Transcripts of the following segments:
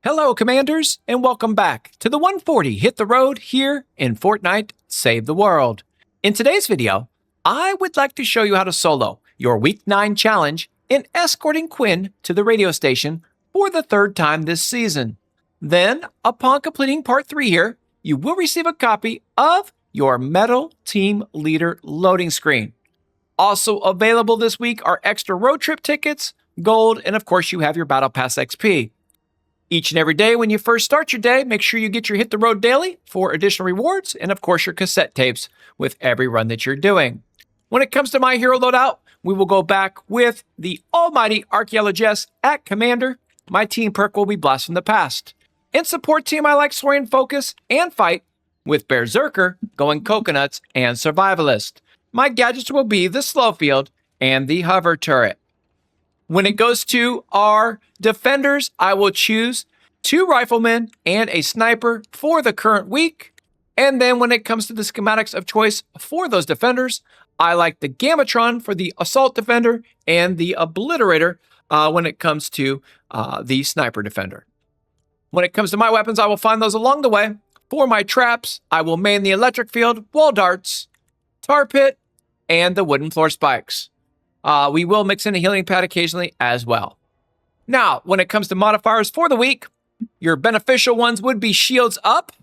Hello, Commanders, and welcome back to the 140 Hit the Road here in Fortnite Save the World. In today's video, I would like to show you how to solo your Week 9 challenge in escorting Quinn to the radio station for the third time this season. Then, upon completing Part 3 here, you will receive a copy of your Metal Team Leader loading screen. Also available this week are extra road trip tickets, gold, and of course you have your Battle Pass XP. Each and every day when you first start your day, make sure you get your Hit the Road daily for additional rewards and of course your cassette tapes with every run that you're doing. When it comes to my hero loadout, we will go back with the almighty Archaeologist at Commander. My team perk will be Blast from the Past. In support team, I like Saurian Focus and Fight with Berserker going Coconuts and Survivalist. My gadgets will be the Slow Field and the Hover Turret. When it goes to our defenders, I will choose 2 riflemen and a sniper for the current week. And then when it comes to the schematics of choice for those defenders, I like the Gamatron for the assault defender and the obliterator when it comes to the sniper defender. When it comes to my weapons, I will find those along the way. For my traps, I will main the electric field, wall darts, tar pit, and the wooden floor spikes. We will mix in a healing pad occasionally as well. Now, when it comes to modifiers for the week, your beneficial ones would be shields up,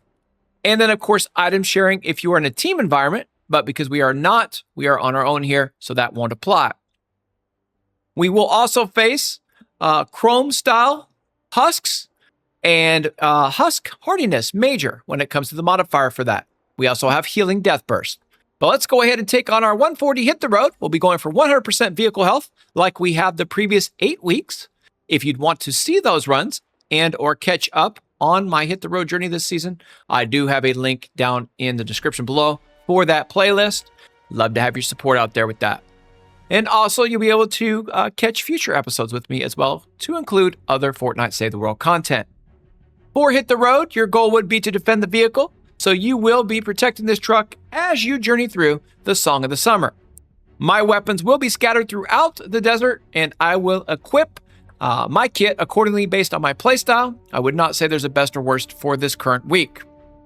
and then of course item sharing if you are in a team environment, but because we are not, we are on our own here, so that won't apply. We will also face Chrome style husks and husk hardiness major when it comes to the modifier for that. We also have healing death burst. But let's go ahead and take on our 140 Hit the Road. We'll be going for 100% vehicle health like we have the previous 8 weeks. If you'd want to see those runs and or catch up on my Hit the Road journey this season, I do have a link down in the description below for that playlist. Love to have your support out there with that. And also you'll be able to catch future episodes with me as well to include other Fortnite Save the World content. For Hit the Road, your goal would be to defend the vehicle. So you will be protecting this truck as you journey through the Song of the Summer. My weapons will be scattered throughout the desert, and I will equip my kit accordingly based on my playstyle. I would not say there's a best or worst for this current week.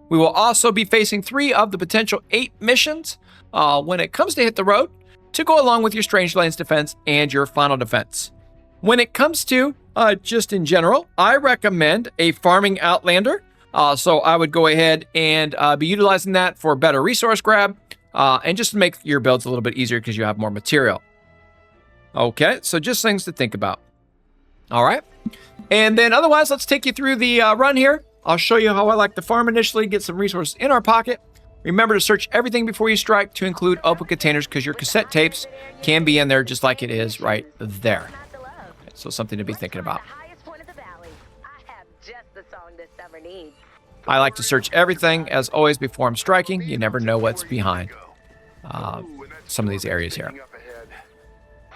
We will also be facing 3 of the potential 8 missions when it comes to Hit the Road to go along with your Strange Lanes defense and your final defense. When it comes to just in general, I recommend a farming Outlander. So I would go ahead and be utilizing that for better resource grab and just to make your builds a little bit easier because you have more material. Okay, so just things to think about. All right. And then otherwise, let's take you through the run here. I'll show you how I like to farm initially, get some resources in our pocket. Remember to search everything before you strike to include open containers because your cassette tapes can be in there just like it is right there. Okay, so something to be thinking about. I like to search everything, as always, before I'm striking. You never know what's behind some of these areas here.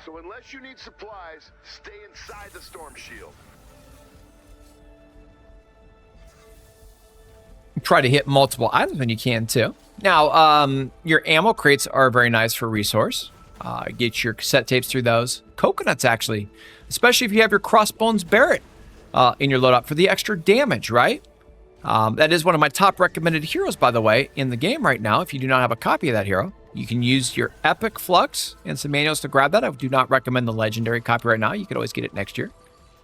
So unless you need supplies, stay inside the storm shield. Try to hit multiple items when you can, too. Now, your ammo crates are very nice for resource. Get your cassette tapes through those. Coconuts, actually, especially if you have your Crossbones Barrett in your loadout for the extra damage, right? That is one of my top recommended heroes, by the way, in the game right now. If you do not have a copy of that hero, you can use your Epic Flux and some manuals to grab that. I do not recommend the Legendary copy right now. You could always get it next year.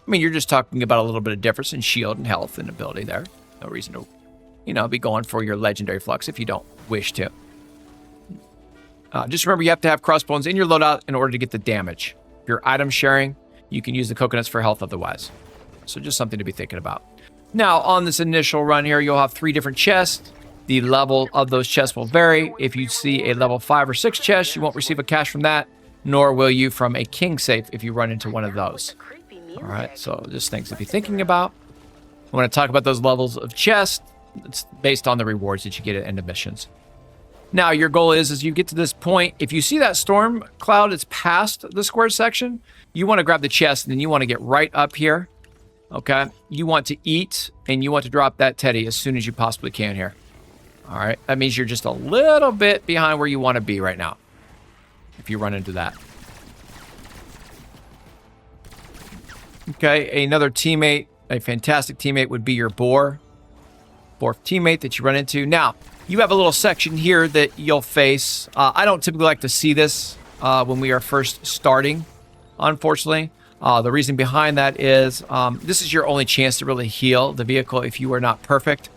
I mean, you're just talking about a little bit of difference in shield and health and ability there. No reason to, be going for your Legendary Flux if you don't wish to. Just remember, you have to have Crossbones in your loadout in order to get the damage. If you're item sharing, you can use the coconuts for health otherwise. So just something to be thinking about. Now, on this initial run here, you'll have 3 different chests. The level of those chests will vary. If you see a level 5 or 6 chest, you won't receive a cash from that, nor will you from a king safe if you run into one of those. All right, so just things to be thinking about. I want to talk about those levels of chest. It's based on the rewards that you get at end of missions. Now, your goal is, as you get to this point, if you see that storm cloud is past the square section, you want to grab the chest, and then you want to get right up here. Okay, you want to eat and you want to drop that teddy as soon as you possibly can here. All right, that means you're just a little bit behind where you want to be right now if you run into that. Okay, another teammate A fantastic teammate would be your boar. Fourth teammate that you run into. Now, you have a little section here that you'll face. I don't typically like to see this when we are first starting, unfortunately. The reason behind that is this is your only chance to really heal the vehicle if you are not perfect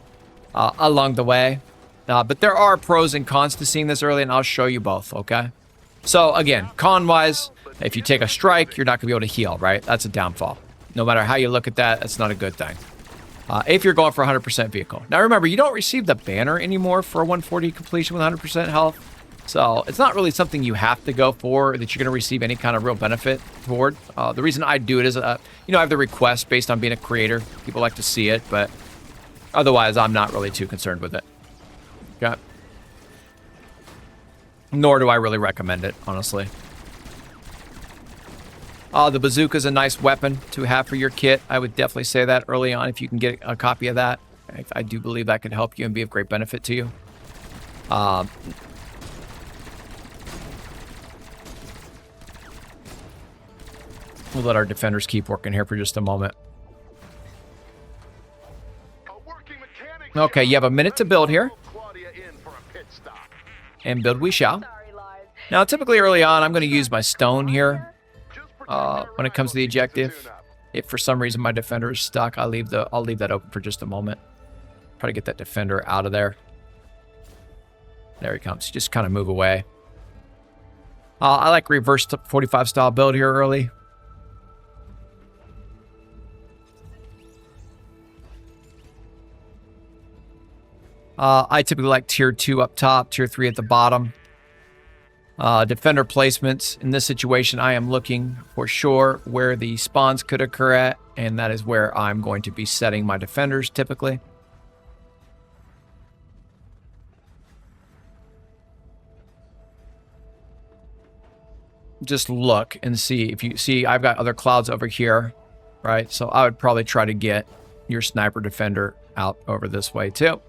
along the way. But there are pros and cons to seeing this early, and I'll show you both, okay? So, again, con-wise, if you take a strike, you're not going to be able to heal, right? That's a downfall. No matter how you look at that, that's not a good thing. If you're going for 100% vehicle. Now, remember, you don't receive the banner anymore for a 140 completion with 100% health. So, it's not really something you have to go for that you're going to receive any kind of real benefit toward. The reason I do it is, I have the request based on being a creator. People like to see it, but otherwise, I'm not really too concerned with it. Okay. Nor do I really recommend it, honestly. The bazooka is a nice weapon to have for your kit. I would definitely say that early on if you can get a copy of that. I do believe that could help you and be of great benefit to you. We'll let our defenders keep working here for just a moment. Okay, you have a minute to build here. And build we shall. Now, typically early on, I'm going to use my stone here. When it comes to the objective, if for some reason my defender is stuck, I'll leave that open for just a moment. Try to get that defender out of there. There he comes. Just kind of move away. I like reverse 45 style build here early. I typically like tier 2 up top, tier 3 at the bottom. Defender placements. In this situation, I am looking for sure where the spawns could occur at, and that is where I'm going to be setting my defenders typically. Just look and see. If you see, I've got other clouds over here, right? So I would probably try to get your sniper defender out over this way too.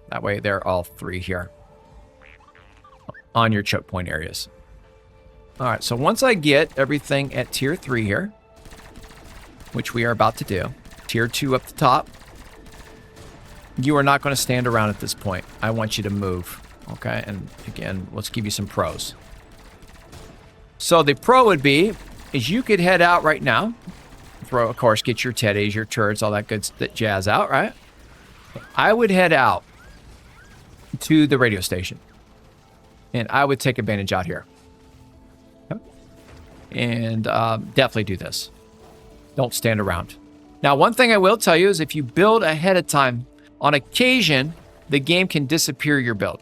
That way they're all three here on your choke point areas. All right, so once I get everything at tier 3 here, which we are about to do, tier 2 up the top, you are not going to stand around at this point. I want you to move, okay? And again, let's give you some pros. So the pro would be, is you could head out right now, throw, of course, get your teddies, your turrets, all that good jazz out, right? I would head out to the radio station, and I would take advantage out here. Okay. And definitely do this. Don't stand around. Now, one thing I will tell you is if you build ahead of time, on occasion, the game can disappear your build.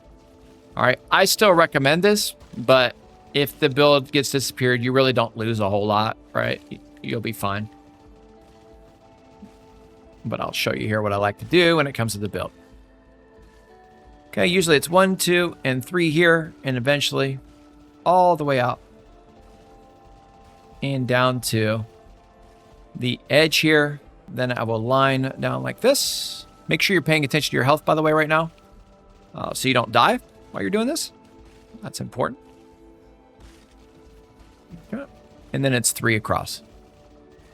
All right, I still recommend this, but if the build gets disappeared, you really don't lose a whole lot, right? You'll be fine. But I'll show you here what I like to do when it comes to the build. Okay, usually it's 1, 2, and 3 here, and eventually all the way out and down to the edge here. Then I will line down like this. Make sure you're paying attention to your health, by the way, right now, so you don't die while you're doing this. That's important. Okay. And then it's 3 across.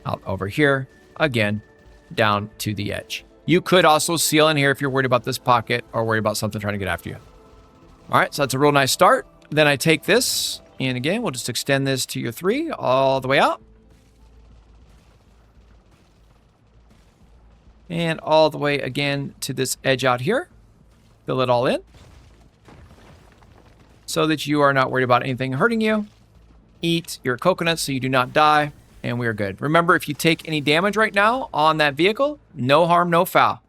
Out over here, again, down to the edge. You could also seal in here if you're worried about this pocket or worried about something trying to get after you. All right, so that's a real nice start. Then I take this, and again, we'll just extend this to your 3 all the way out. And all the way again to this edge out here. Fill it all in so that you are not worried about anything hurting you. Eat your coconuts so you do not die, and we are good. Remember, if you take any damage right now on that vehicle, no harm, no foul.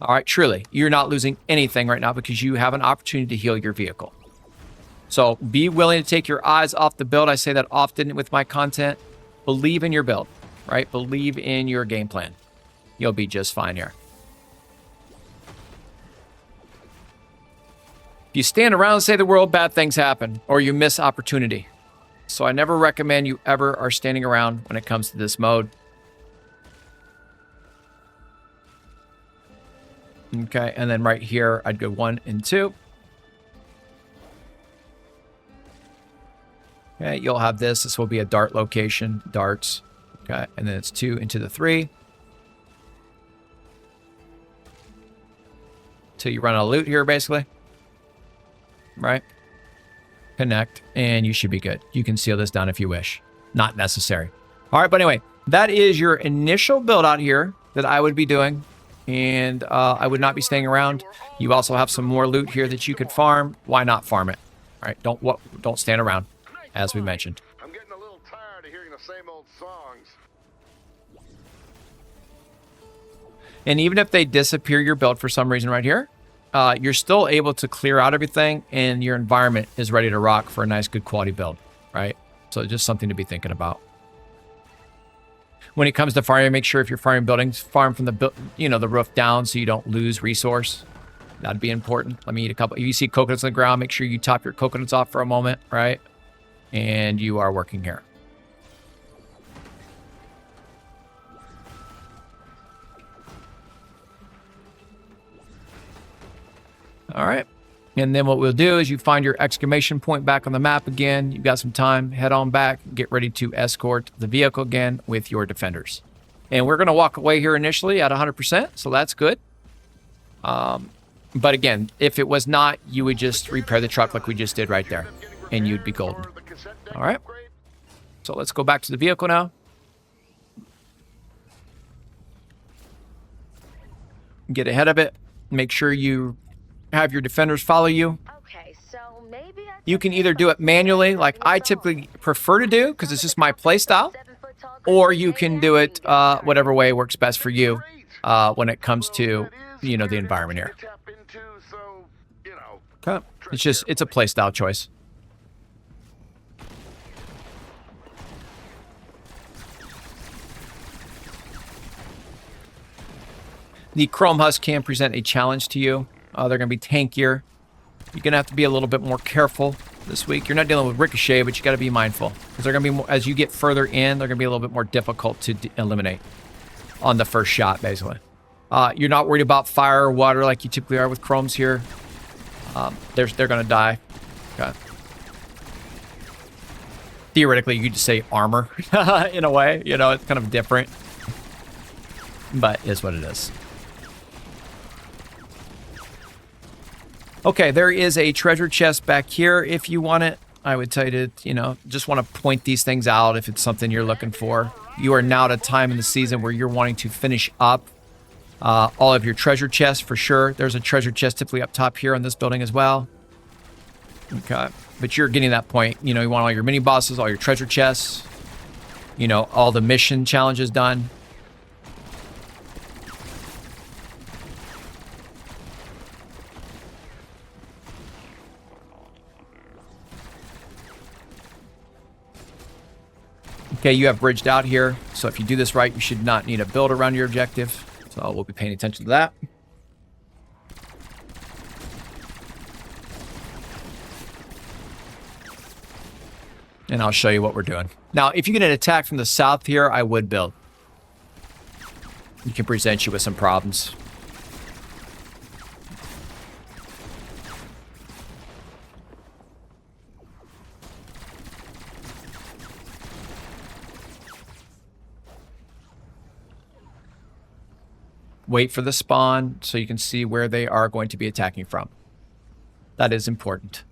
All right, truly, you're not losing anything right now because you have an opportunity to heal your vehicle. So be willing to take your eyes off the build. I say that often with my content. Believe in your build, right? Believe in your game plan. You'll be just fine here. If you stand around and save the world, bad things happen, or you miss opportunity. So I never recommend you ever are standing around when it comes to this mode. Okay, and then right here, I'd go 1 and 2. Okay, you'll have this. This will be a dart location, darts. Okay, and then it's 2 into the 3. till you run out of loot here, basically. Right? Connect, and you should be good. You can seal this down if you wish. Not necessary. All right, but anyway, that is your initial build out here that I would be doing, and I would not be staying around. You also have some more loot here that you could farm. Why not farm it? All right, don't stand around, as we mentioned. I'm getting a little tired of hearing the same old songs. And even if they disappear your build for some reason right here, you're still able to clear out everything, and your environment is ready to rock for a nice, good quality build, right? So just something to be thinking about. When it comes to farming, make sure if you're farming buildings, farm from the the roof down so you don't lose resource. That'd be important. Let me eat a couple. If you see coconuts on the ground, make sure you top your coconuts off for a moment, right? And you are working here. All right. And then what we'll do is you find your exclamation point back on the map again. You've got some time. Head on back. Get ready to escort the vehicle again with your defenders. And we're going to walk away here initially at 100%, so that's good. But again, if it was not, you would just repair the truck like we just did right there, and you'd be golden. All right. So let's go back to the vehicle now. Get ahead of it. Make sure you have your defenders follow you. Okay, so maybe you can either do it manually, like I typically prefer to do because it's just my play style, or you can do it whatever way works best for you when it comes to, the environment here. Okay. It's a play style choice. The Chrome Husk can present a challenge to you. They're going to be tankier. You're going to have to be a little bit more careful this week. You're not dealing with Ricochet, but you got to be mindful. Because they're going to be more, as you get further in, they're going to be a little bit more difficult to eliminate on the first shot, basically. You're not worried about fire or water like you typically are with Chromes here. They're going to die. Okay. Theoretically, you could just say armor in a way. It's kind of different. But it is what it is. Okay, there is a treasure chest back here if you want it. I would tell you to, just want to point these things out if it's something you're looking for. You are now at a time in the season where you're wanting to finish up all of your treasure chests for sure. There's a treasure chest typically up top here on this building as well. Okay, but you're getting that point. You want all your mini bosses, all your treasure chests, all the mission challenges done. Okay, you have bridged out here, so if you do this right, you should not need a build around your objective. So we'll be paying attention to that. And I'll show you what we're doing. Now, if you get an attack from the south here, I would build. It can present you with some problems. Wait for the spawn so you can see where they are going to be attacking from. That is important.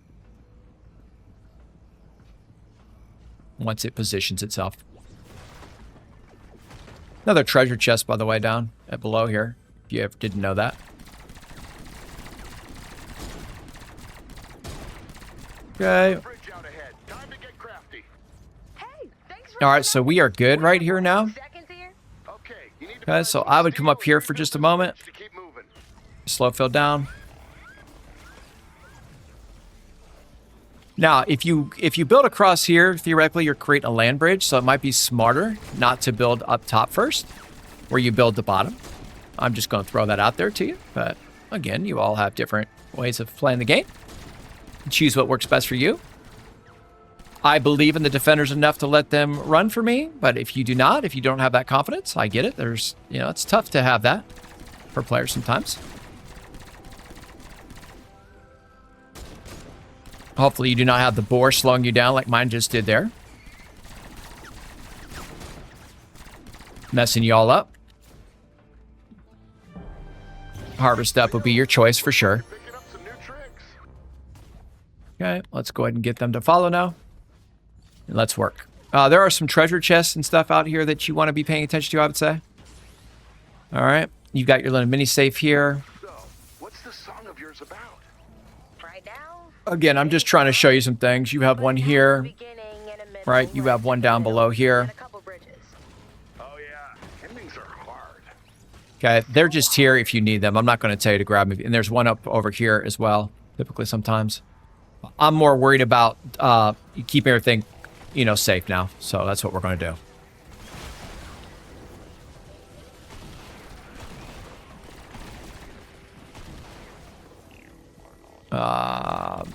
Once it positions itself. Another treasure chest, by the way, down at below here, if you ever didn't know that. Okay. All right, so we are good right here now. Okay, so I would come up here for just a moment. Slow fill down. Now, if you build across here, theoretically, you're creating a land bridge, so it might be smarter not to build up top first, where you build the bottom. I'm just going to throw that out there to you. But again, you all have different ways of playing the game. Choose what works best for you. I believe in the defenders enough to let them run for me, but if you do not, if you don't have that confidence, I get it. There's, it's tough to have that for players sometimes. Hopefully you do not have the boar slowing you down like mine just did there. Messing you all up. Harvest up would be your choice for sure. Picking up some new tricks. Okay, let's go ahead and get them to follow now. And let's work. There are some treasure chests and stuff out here that you want to be paying attention to, I would say. All right. You got your little mini safe here. So, what's this song of yours about? Right now, Again, I'm just trying to show you some things. You have one here, beginning and a middle, right? You have one down below here. and a couple bridges. Oh yeah, endings are hard. Okay, they're just here if you need them. I'm not going to tell you to grab them. And there's one up over here as well, typically sometimes. I'm more worried about keeping everything, you know, safe now. So that's what we're going to do.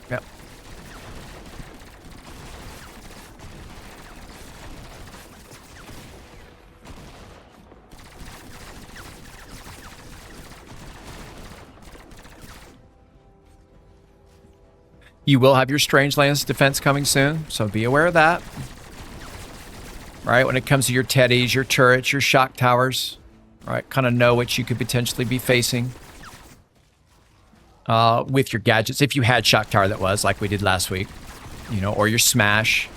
Yep. You will have your Strangelands defense coming soon, so be aware of that. Right, when it comes to your teddies, your turrets, your shock towers, right, kind of know what you could potentially be facing with your gadgets. If you had shock tower, that was like we did last week, you know, or your smash.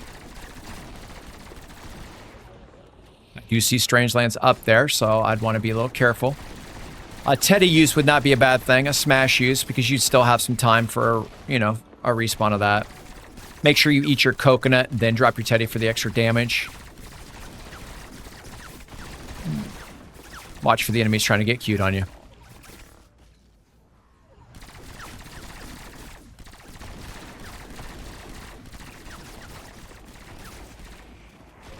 I do see Strangelands up there, so I'd want to be a little careful. A teddy use would not be a bad thing. A smash use, because you'd still have some time for, you know, a respawn of that. Make sure you eat your coconut, then drop your teddy for the extra damage. Watch for the enemies trying to get cute on you.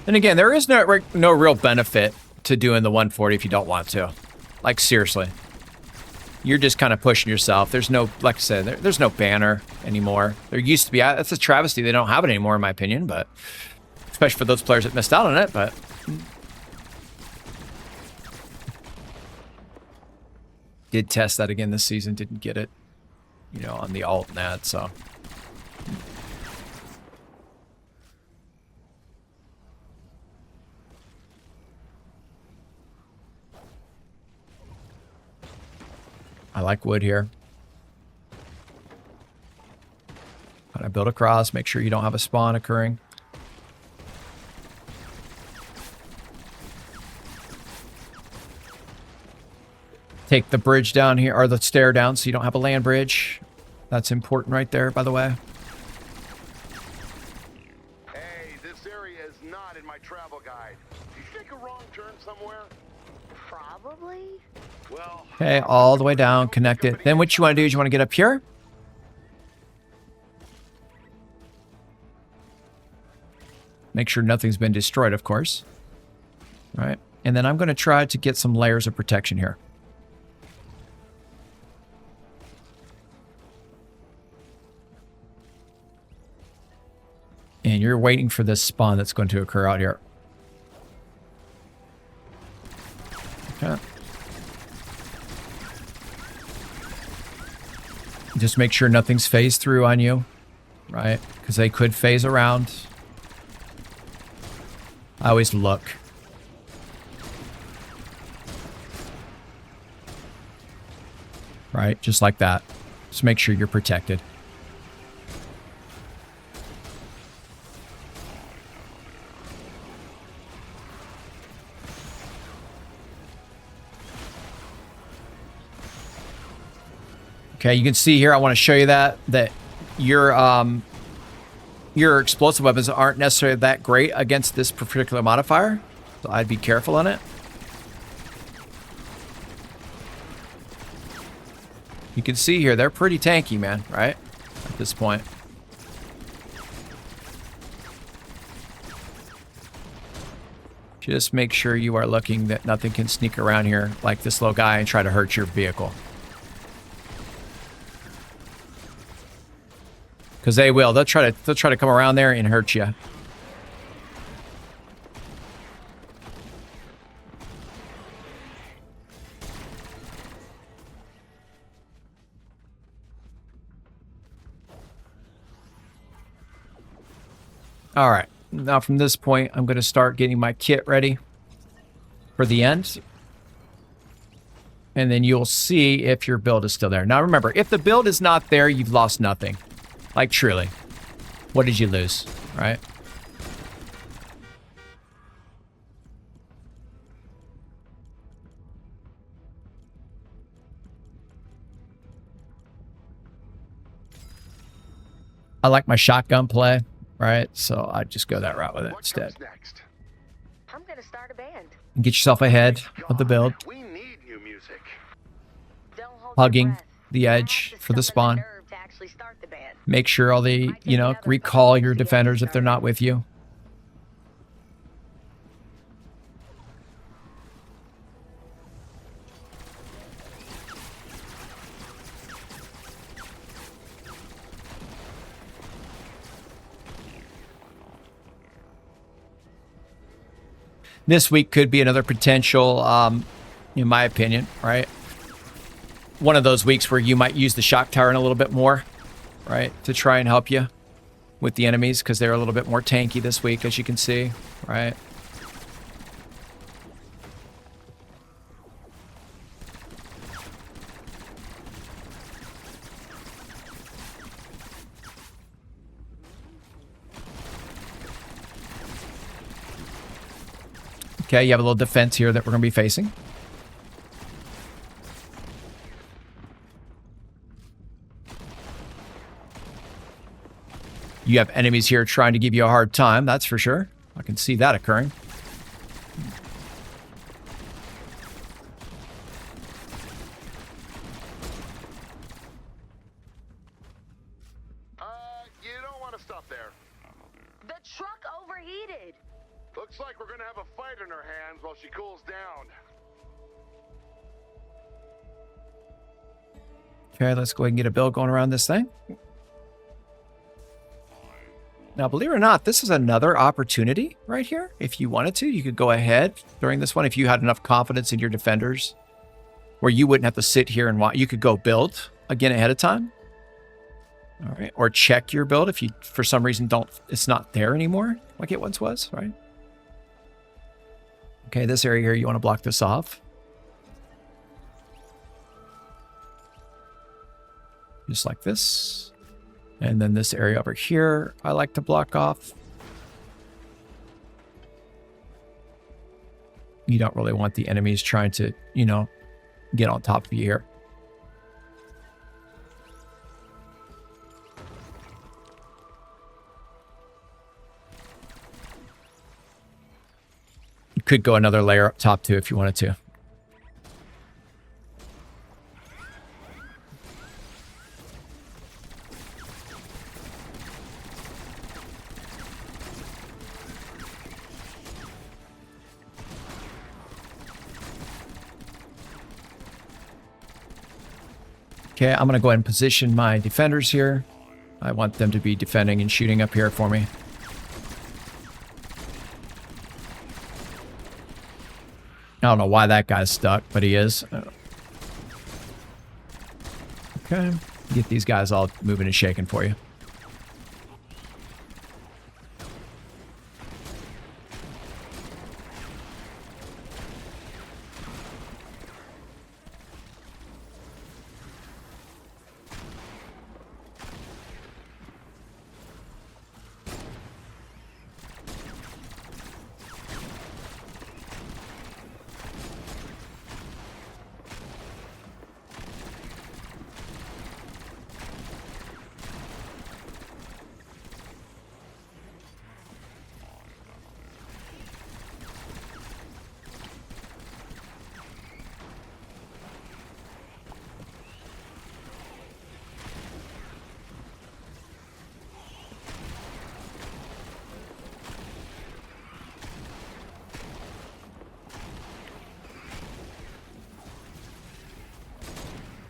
And again, there is no real benefit to doing the 140 if you don't want to. Like, seriously. You're just kind of pushing yourself. There's no, like I said, there's no banner anymore. There used to be. That's a travesty. They don't have it anymore, in my opinion, but especially for those players that missed out on it, but did test that again this season. Didn't get it, you know, on the alt net, so. I like wood here. Kind of build across, make sure you don't have a spawn occurring. Take the bridge down here, or the stair down, so you don't have a land bridge. That's important right there, by the way. Hey, this area is not in my travel guide. Did you take a wrong turn somewhere? Probably. Well, Okay, all the way down, connect it. Then what you want to do is you want to get up here. Make sure nothing's been destroyed, of course. All right, and then I'm going to try to get some layers of protection here. And you're waiting for this spawn that's going to occur out here. Okay. Just make sure nothing's phased through on you, right? Because they could phase around. I always look. Right, just like that. Just make sure you're protected. Okay, you can see here, I want to show you that your explosive weapons aren't necessarily that great against this particular modifier. So I'd be careful on it. You can see here, they're pretty tanky, man, right? At this point. Just make sure you are looking that nothing can sneak around here like this little guy and try to hurt your vehicle. Because they will. They'll try to come around there and hurt you. All right. Now from this point, I'm going to start getting my kit ready for the end. And then you'll see if your build is still there. Now remember, if the build is not there, you've lost nothing. Like truly. What did you lose, right? I like my shotgun play, right? So I just go that route with it instead. Next? I'm gonna start a band. And get yourself ahead of the build. We need new music. Don't hold your Hugging breath. the You have edge to for the summon spawn. nerve to actually start the band. Make sure all the, you know, recall your defenders if they're not with you. This week could be another potential, in my opinion, right? One of those weeks where you might use the shock tower a little bit more, right? To try and help you with the enemies because they're a little bit more tanky this week, as you can see, right? Okay, you have a little defense here that we're going to be facing. You have enemies here trying to give you a hard time, that's for sure. I can see that occurring. You don't want to stop there. The truck overheated. Looks like we're gonna have a fight in her hands while she cools down. Okay, let's go ahead and get a build going around this thing. Now, believe it or not, this is another opportunity right here. If you wanted to, you could go ahead during this one if you had enough confidence in your defenders where you wouldn't have to sit here and watch. You could go build again ahead of time. All right. Or check your build if you, for some reason, it's not there anymore like it once was, right? Okay, this area here, you want to block this off. Just like this. And then this area over here, I like to block off. You don't really want the enemies trying to, you know, get on top of you here. You could go another layer up top too if you wanted to. Okay, I'm going to go ahead and position my defenders here. I want them to be defending and shooting up here for me. I don't know why that guy's stuck, but he is. Okay, get these guys all moving and shaking for you.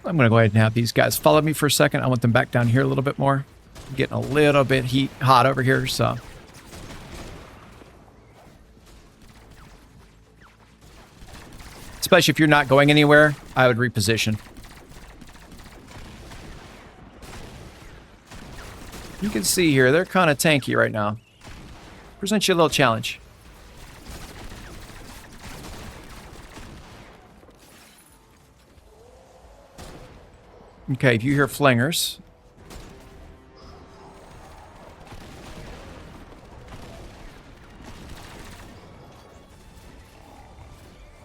I'm going to go ahead and have these guys follow me for a second. I want them back down here a little bit more. I'm getting a little bit hot over here, so. Especially if you're not going anywhere, I would reposition. You can see here, they're kind of tanky right now. Presents you a little challenge. Okay, if you hear flingers.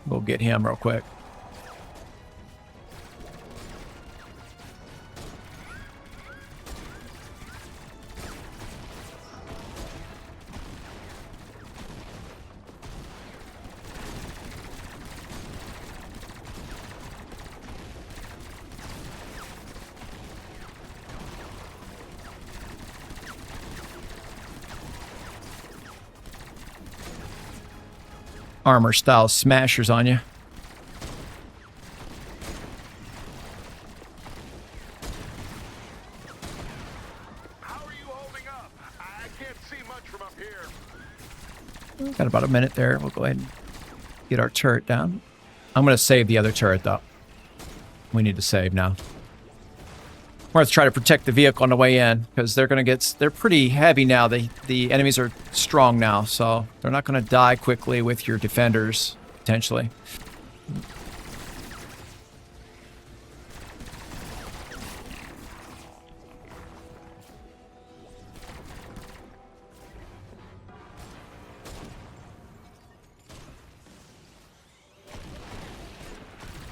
We'll get him real quick. Armor style smashers on you. How are you holding up? I can't see much from up here. Got about a minute there. We'll go ahead and get our turret down. I'm going to save the other turret, though. We need to save now. We're going to try to protect the vehicle on the way in, because they're going to get... They're pretty heavy now. The enemies are strong now, so they're not going to die quickly with your defenders, potentially.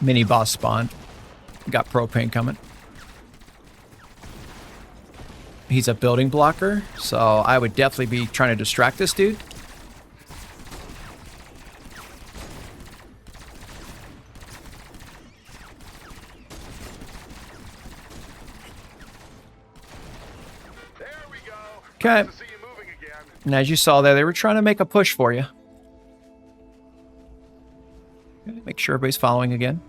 Mini boss spawn. Got propane coming. He's a building blocker, so I would definitely be trying to distract this dude. There we go. Okay. Nice to see you moving again. And as you saw there, they were trying to make a push for you. Okay, make sure everybody's following again.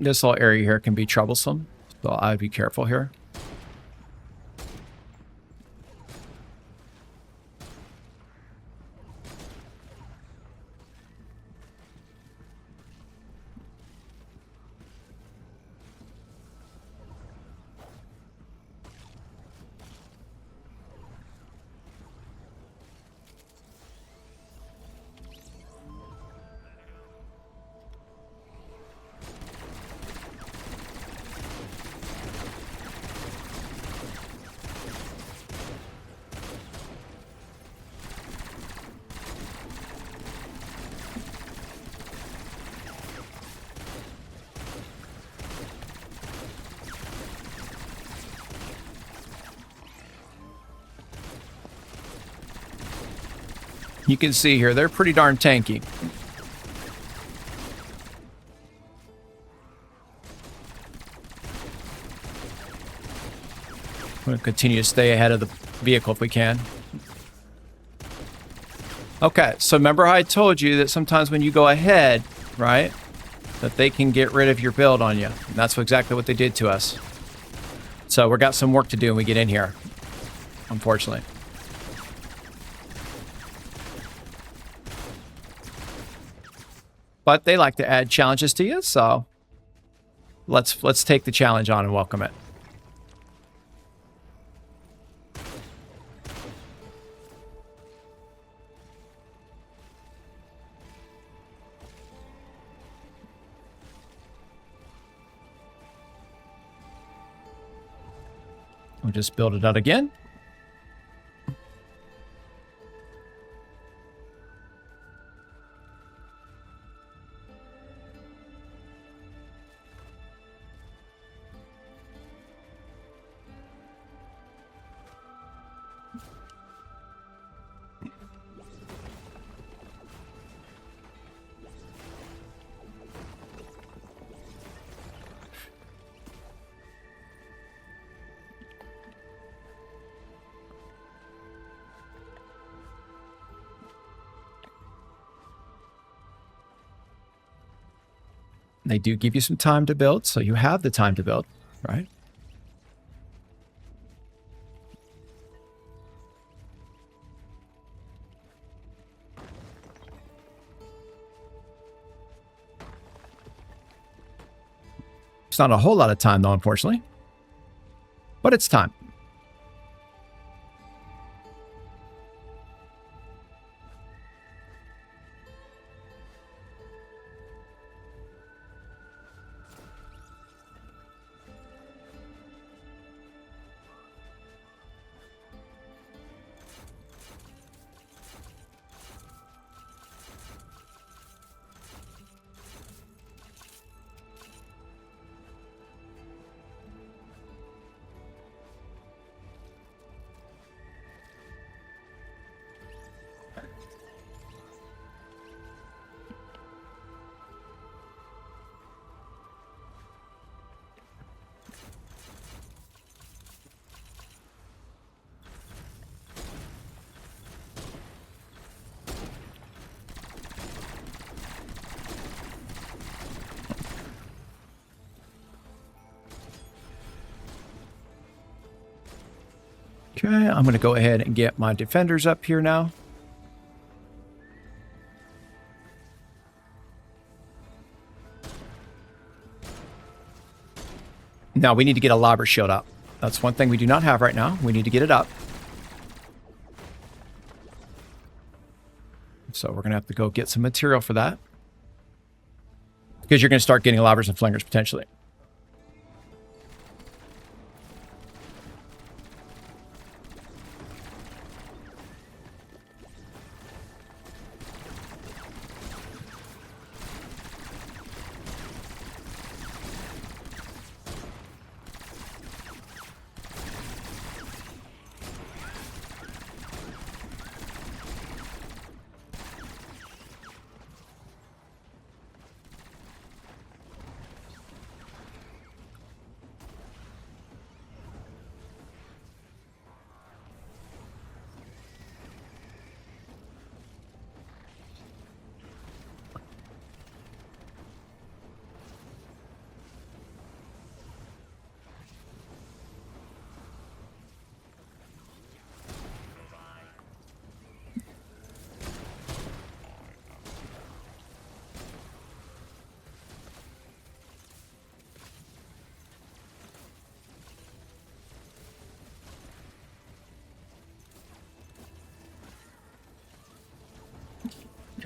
This little area here can be troublesome, so I'd be careful here. You can see here, they're pretty darn tanky. I'm going to continue to stay ahead of the vehicle if we can. Okay, so remember how I told you that sometimes when you go ahead, right, that they can get rid of your build on you. And that's exactly what they did to us. So we've got some work to do when we get in here, unfortunately. But they like to add challenges to you, so let's take the challenge on and welcome it. We'll just build it out again. They do give you some time to build, so you have the time to build, right? It's not a whole lot of time, though, unfortunately. But it's time. Okay, I'm going to go ahead and get my defenders up here now. Now, we need to get a lobber shield up. That's one thing we do not have right now. We need to get it up. So we're going to have to go get some material for that. Because you're going to start getting lobbers and flingers potentially.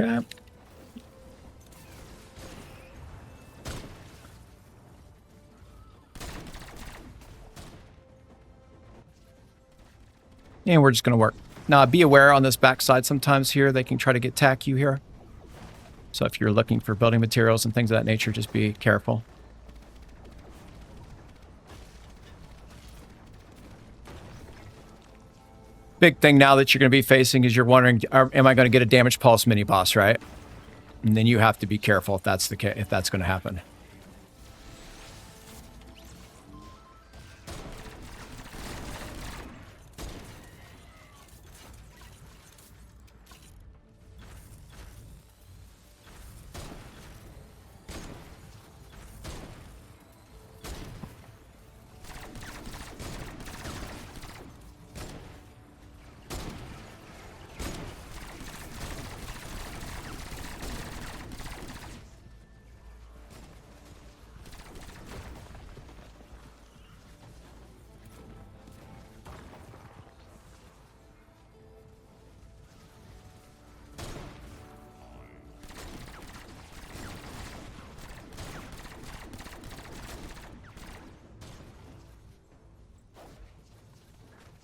Okay. And we're just going to work. Now, be aware on this backside sometimes here, they can try to tack you here. So if you're looking for building materials and things of that nature, just be careful. Big thing now that you're going to be facing is you're wondering, am I going to get a damage pulse mini boss, right? And then you have to be careful if that's the case, if that's going to happen.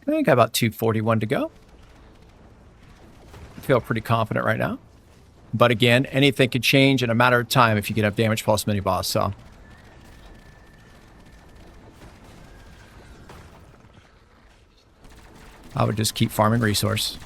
I think I got about 241 to go. I feel pretty confident right now. But again, anything could change in a matter of time if you get a damage pulse mini boss, so. I would just keep farming resource.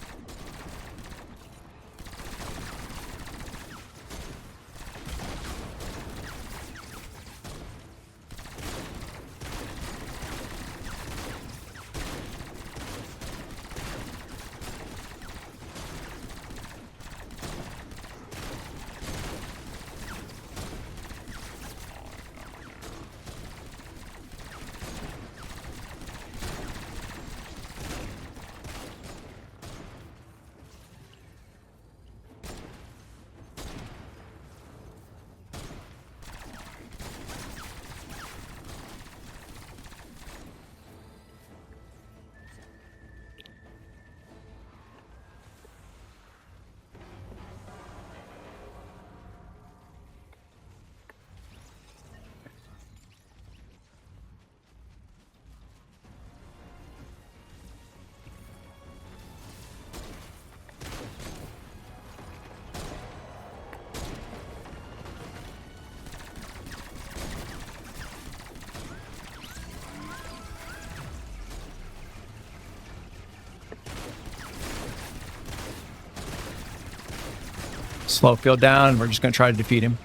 Slow field down. We're just going to try to defeat him.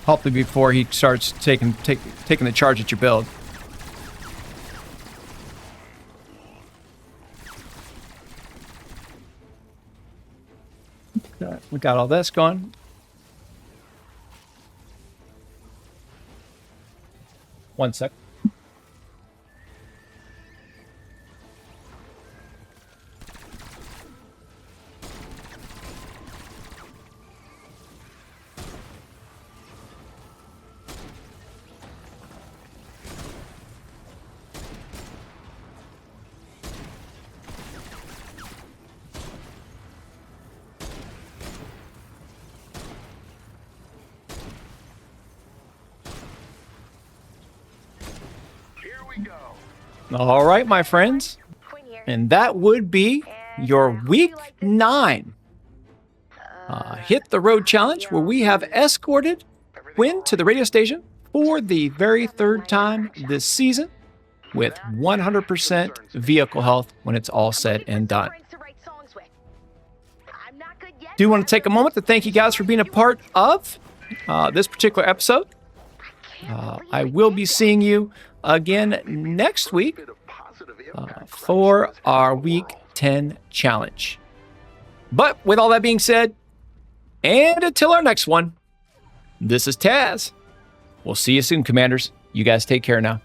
Hopefully before he starts taking the charge at your build. We got all this going. One sec. All right, my friends. Quinn here. And that would be your week 9 Hit the Road Challenge, where we have escorted Quinn to the radio station for the very 3rd time this season with 100% vehicle health when it's all said and done. Do want to take a moment to thank you guys for being a part of this particular episode. I will be seeing you again next week for our week 10 challenge. But with all that being said, and until our next one, this is Taz. We'll see you soon, Commanders. You guys take care now.